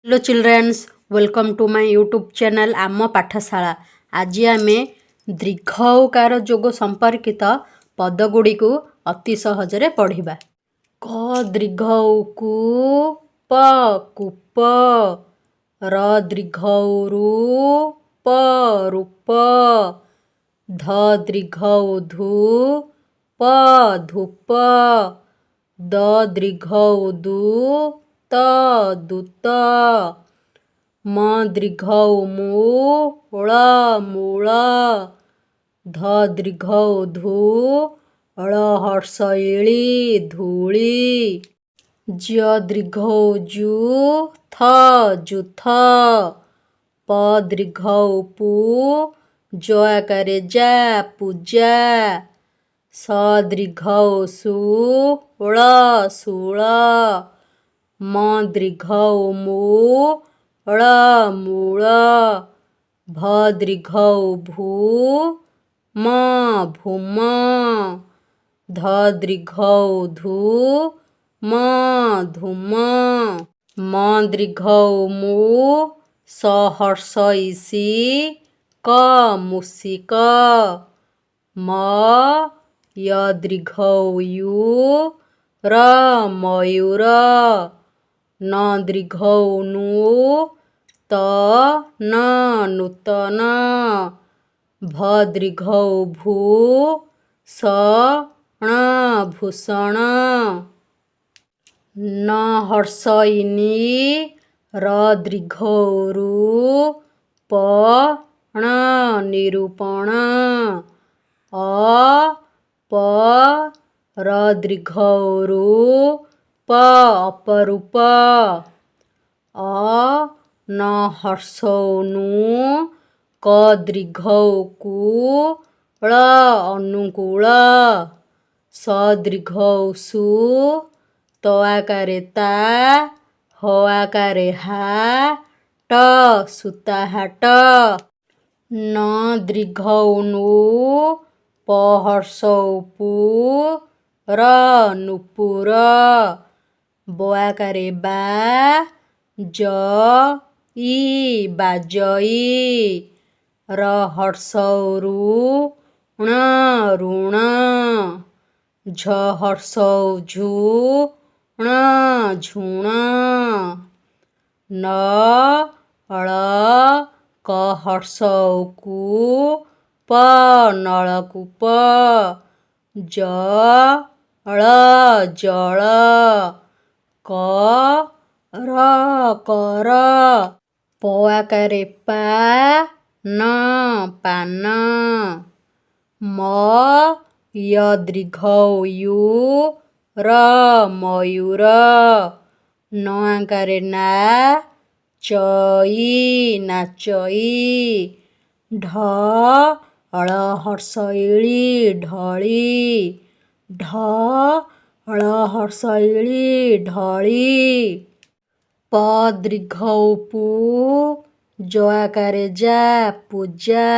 Hello childrens welcome to my YouTube channel Aam Pathshala. आज आम दीर्घ उकार जोग संपर्कित पदगुड़ी को अति सहजरे पढ़िबा। क दीर्घ उकु प कूप, र दीर्घ ऊ प रूप, ध दीर्घ ऊधु प धूप, द दीर्घ उदु त दूत, म दीर्घ मू ळ मूळ, ध दीर्घ ऊधु ळ हर्ष इळी धूଳି, ज दीर्घ उजु थ जुथ, प दीर्घ उपु ज आकारे जा पूजा, स दीर्घ सु ळ शूळ, म दीर्घ उमु ळ मूळ, भ दीर्घ उभु म भूम, ध दीर्घ ऊधु म धूम, म दीर्घ उमु स हर्ष इसी क मूषिक, म य दीर्घ यु र मयूर, न दीर्घ नु त न नूतन, भ दीर्घ उभु स ण भूषण, न हर्ष इनि र दीर्घ ऊरु प ण निरूपण, अ प र दीर्घ ऊरु प अपरूप, अ न हर्ष नु क दीर्घ उकु ळ अनुकूल, स दीर्घ उषु त आकारे ता ह आकारे हा ट सुताहाट, न दीर्घ नु प हर्ष उपु र नूपुर, ब आकारे बा ज इ बाजई, र हर्ष ऋ ण ऋण, झ हर्ष झु ण झुण, न ळ क हर्ष उकु प नळकूप, ज ळ जळ, क र कर, प आकारे पा न पान, म य दीर्घ यु र मयूर, न आकारे ना चई नाचई, ढ ଳ ହର୍ଷ ଇଳି ଢଳି, ଢ ଳ ହର୍ଷ ଇଳି ଢଳି, ପ ଦୀର୍ଘ ଉପୁ ଜ ଆକାରେ ଯା ପୂଜା,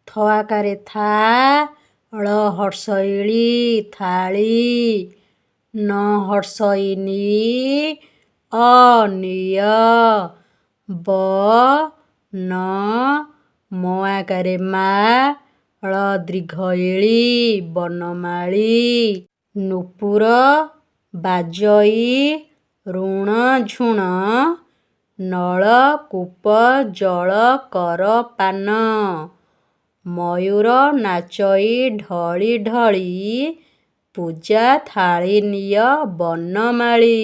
ଥ ଆକାରେ ଥା ଳ ହର୍ଷ ଇଳି ଥାଳି, ନ ହର୍ଷ ଇନି ଅନିୟ, ବ ନ ମ ଆକାରେ ମା ଳ ଦୀର୍ଘ ଇଳି ବନମାଳି, ନୂପୁର ବାଜଇ ଋଣ ଝୁଣ, ନଳକୂପ ଜଳ କର ପାନ, ମୟୂର ନାଚଇ ଢଳି ଢଳି ପୂଜା ଥାଳି ନିଅ ବନମାଳି।